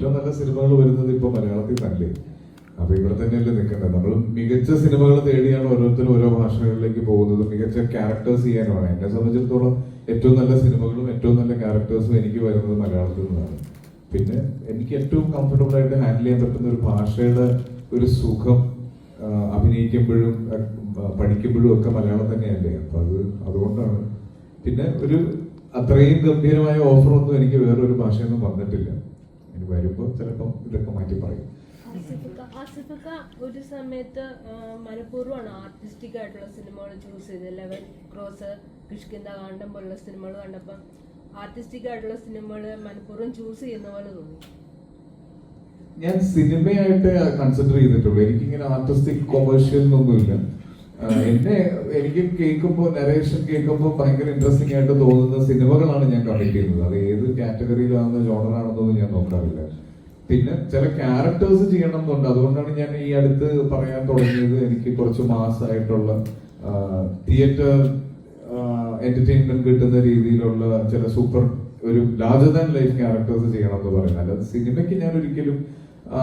ഏറ്റവും നല്ല സിനിമകൾ വരുന്നത് ഇപ്പൊ മലയാളത്തിൽ തന്നെ. അപ്പൊ ഇവിടെ തന്നെയല്ലേ നിൽക്കേണ്ടത്. നമ്മൾ മികച്ച സിനിമകൾ തേടിയാണ് ഓരോരുത്തരും ഓരോ ഭാഷകളിലേക്ക് പോകുന്നത്, മികച്ച ക്യാരക്ടേഴ്സ് ചെയ്യാനുമാണ്. എന്നെ സംബന്ധിച്ചിടത്തോളം ഏറ്റവും നല്ല സിനിമകളും ഏറ്റവും നല്ല ക്യാരക്ടേഴ്സും എനിക്ക് വരുന്നത് മലയാളത്തിൽ നിന്നാണ്. പിന്നെ എനിക്ക് ഏറ്റവും കംഫർട്ടബിൾ ആയിട്ട് ഹാൻഡിൽ ചെയ്യാൻ പറ്റുന്ന ഒരു ഭാഷയുടെ ഒരു സുഖം അഭിനയിക്കുമ്പോഴും പഠിക്കുമ്പോഴും ഒക്കെ മലയാളം തന്നെയല്ലേ. അപ്പൊ അതുകൊണ്ടാണ്. പിന്നെ ഒരു അത്രയും ഗംഭീരമായ ഓഫറൊന്നും എനിക്ക് വേറൊരു ഭാഷയൊന്നും വന്നിട്ടില്ല. ഇനി വരുമ്പോൾ ചിലപ്പം ഇതൊക്കെ മാറ്റി പറയും. ആസിഫക്ക ഒരു സമയത്ത് മനഃപൂർവ്വമാണ് ആർട്ടിസ്റ്റിക് ആയിട്ടുള്ള സിനിമകൾ ചൂസ് ചെയ്തത്. 11 ക്രോസ്, കിഷ്കിന്ദ കാണ്ഡം പോലുള്ള സിനിമകൾ കണ്ടപ്പം ആർട്ടിസ്റ്റിക് ആയിട്ടുള്ള സിനിമകൾ മനഃപൂർവ്വം ചൂസ് ചെയ്യുന്ന പോലെ തോന്നി. ഞാൻ സിനിമയായിട്ട് കൺസിഡർ ചെയ്തിട്ടുള്ളൂ. എനിക്കിങ്ങനെ ആർട്ടിസ്റ്റിക് കൊമേഴ്ഷ്യൽ എന്നൊന്നുമില്ല. എനിക്ക് കേൾക്കുമ്പോൾ, നരേഷൻ കേൾക്കുമ്പോൾ ഭയങ്കര ഇൻട്രസ്റ്റിംഗ് ആയിട്ട് തോന്നുന്ന സിനിമകളാണ് ഞാൻ കമ്മിറ്റ് ചെയ്യുന്നത്. അത് ഏത് കാറ്റഗറിയിലാണെന്ന് ജോണറാണെന്നൊന്നും ഞാൻ നോക്കാറില്ല. പിന്നെ ചില ക്യാരക്ടേഴ്സ് ചെയ്യണം എന്നുണ്ട്. അതുകൊണ്ടാണ് ഞാൻ ഈ അടുത്ത് പറയാൻ തുടങ്ങിയത് എനിക്ക് കുറച്ച് മാസമായിട്ടുള്ള തിയേറ്റർ എന്റർടൈൻമെന്റ് കിട്ടുന്ന രീതിയിലുള്ള ചില സൂപ്പർ ഒരു ലാർജർ ദാൻ ലൈഫ് ക്യാരക്ടേഴ്സ് ചെയ്യണം എന്ന് പറയുന്നത്. അല്ലാതെ സിനിമയ്ക്ക് ഞാൻ ഒരിക്കലും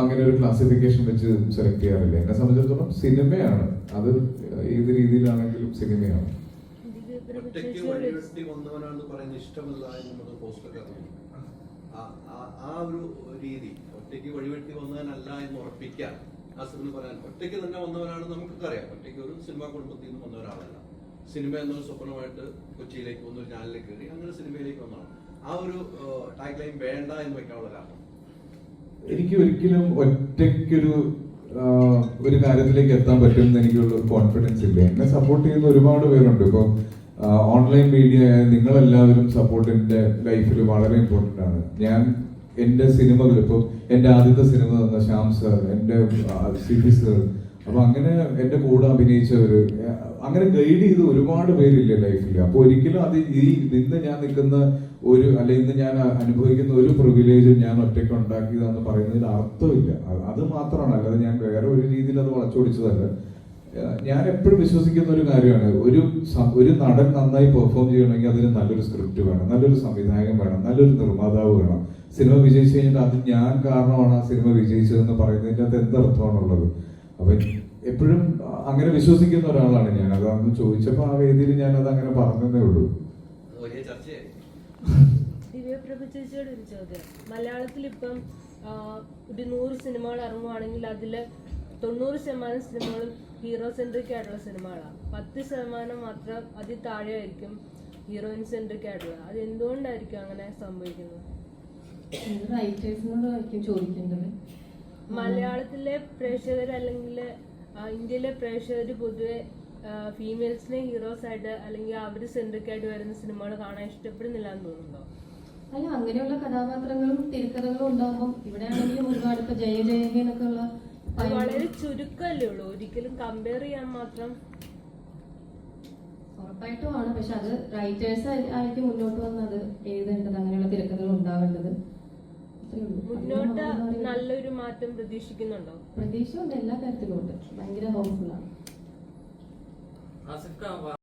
അങ്ങനെ ഒരു ക്ലാസിഫിക്കേഷൻ വെച്ച് സെലക്ട് ചെയ്യാറില്ല. എന്നെ സംബന്ധിച്ചിടത്തോളം സിനിമയാണ്, അത് ഏത് രീതിയിലാണെങ്കിലും സിനിമയാണ്. ആ ഒരു രീതി ഒറ്റയ്ക്ക് വഴിവെട്ടി വന്നവനല്ല എന്ന് ഉറപ്പിക്കാൻ ആസിഫിന് പറയാൻ, ഒറ്റയ്ക്ക് തന്നെ വന്നവനാണ് നമുക്കൊക്കെ അറിയാം. ഒറ്റയ്ക്ക് ഒരു സിനിമാ കുടുംബത്തിൽ നിന്ന് വന്ന ഒരാളല്ല. സിനിമ എന്നൊരു സ്വപ്നമായിട്ട് കൊച്ചിയിലേക്ക് വന്ന ഒരു ചാനലിലേക്ക് കയറി അങ്ങനെ സിനിമയിലേക്ക് വന്നതാണ്. ആ ഒരു ടാഗ് ലൈൻ വേണ്ട എന്ന് വെക്കാനുള്ള കാരണം എനിക്ക് ഒരിക്കലും ഒറ്റയ്ക്കൊരു ഒരു കാര്യത്തിലേക്ക് എത്താൻ പറ്റുമെന്ന് എനിക്കുള്ള കോൺഫിഡൻസ് ഇല്ല. എന്നെ സപ്പോർട്ട് ചെയ്യുന്ന ഒരുപാട് പേരുണ്ട്. ഇപ്പോൾ ഓൺലൈൻ മീഡിയ നിങ്ങളെല്ലാവരും സപ്പോർട്ട് എൻ്റെ ലൈഫിൽ വളരെ ഇമ്പോർട്ടൻ്റ് ആണ്. ഞാൻ എൻ്റെ സിനിമകൾ, ഇപ്പോൾ എൻ്റെ ആദ്യത്തെ സിനിമ തന്ന ശ്യാം സർ, എൻ്റെ CP സർ, അപ്പൊ അങ്ങനെ എൻ്റെ കൂടെ അഭിനയിച്ചവര്, അങ്ങനെ ഗൈഡ് ചെയ്ത് ഒരുപാട് പേരില്ല ലൈഫിൽ. അപ്പൊ ഒരിക്കലും അത് ഇന്ന് ഞാൻ നിൽക്കുന്ന അല്ലെ ഇന്ന് ഞാൻ അനുഭവിക്കുന്ന ഒരു പ്രിവിലേജും ഞാൻ ഒറ്റയ്ക്ക് ഉണ്ടാക്കിയതാന്ന് പറയുന്നതിൽ അർത്ഥമില്ല. അത് മാത്രമാണ്, അല്ലാതെ ഞാൻ വേറെ ഒരു രീതിയിൽ അത് വളച്ചൊടിച്ചതല്ല. ഞാൻ എപ്പോഴും വിശ്വസിക്കുന്ന ഒരു കാര്യമാണ്, ഒരു നടൻ നന്നായി പെർഫോം ചെയ്യണമെങ്കിൽ അതിന് നല്ലൊരു സ്ക്രിപ്റ്റ് വേണം, നല്ലൊരു സംവിധായകൻ വേണം, നല്ലൊരു നിർമ്മാതാവ് വേണം. സിനിമ വിജയിച്ചു കഴിഞ്ഞിട്ട് അത് ഞാൻ കാരണമാണ് ആ സിനിമ വിജയിച്ചതെന്ന് പറയുന്നതിൻ്റെ അകത്ത് എന്തർത്ഥമാണുള്ളത്? അപ്പൊ എപ്പോഴും അങ്ങനെ വിശ്വസിക്കുന്ന ഒരാളാണ് ഞാൻ. അതൊന്ന് ചോദിച്ചപ്പോ ആ വേദിയിൽ ഞാൻ അത് അങ്ങനെ പറഞ്ഞതേ ഉള്ളൂ. ദിവ്യപ്രഭ ചേച്ചിയോട് ഒരു ചോദ്യം. മലയാളത്തിൽ ഇപ്പം ഒരു 100 സിനിമകൾ ഇറങ്ങുവാണെങ്കിൽ അതില് 90% സിനിമകളും ഹീറോ സെൻട്രിക് ആയിട്ടുള്ള സിനിമകളാണ്. 10% മാത്രം അതിൽ താഴെയായിരിക്കും ഹീറോയിൻ സെൻട്രിക് ആയിട്ടുള്ളത്. അത് എന്തുകൊണ്ടായിരിക്കും അങ്ങനെ സംഭവിക്കുന്നത്? ചോദിക്കേണ്ടത് മലയാളത്തിലെ പ്രേക്ഷകർ അല്ലെങ്കിൽ ഇന്ത്യയിലെ പ്രേക്ഷകർ പൊതുവെ ഫീമെയിൽസിനെ ഹീറോസ് ആയിട്ട് അല്ലെങ്കിൽ അവർ സെൻട്രിക് ആയിട്ട് വരുന്ന സിനിമകൾ കാണാൻ ഇഷ്ടപ്പെടുന്നില്ല എന്ന് തോന്നുന്നുണ്ടോ? അല്ല, അങ്ങനെയുള്ള കഥാപാത്രങ്ങളും തിരക്കഥകളും ഉണ്ടാകുമ്പോൾ ഇവിടെ ആണെങ്കിലും ഒരുപാട് ഇപ്പൊ ജയ ജയ എന്നൊക്കെ ഉള്ള വളരെ ചുരുക്കമല്ലേ ഉള്ളൂ, ഒരിക്കലും കമ്പയർ ചെയ്യാൻ മാത്രം. ഉറപ്പായിട്ടുമാണ്, പക്ഷെ അത് റൈറ്റേഴ്സ് ആയിരിക്കും മുന്നോട്ട് വന്നത് എഴുതേണ്ടത്, അങ്ങനെയുള്ള തിരക്കഥകൾ ഉണ്ടാവേണ്ടത്. മുന്നോട്ട് നല്ലൊരു മാറ്റം പ്രതീക്ഷിക്കുന്നുണ്ടോ? പ്രതീക്ഷ ഉണ്ട്, എല്ലാ കാര്യത്തിലും ഉണ്ട്. ഭയങ്കര ഹോപ്പ്ഫുൾ ആണ്.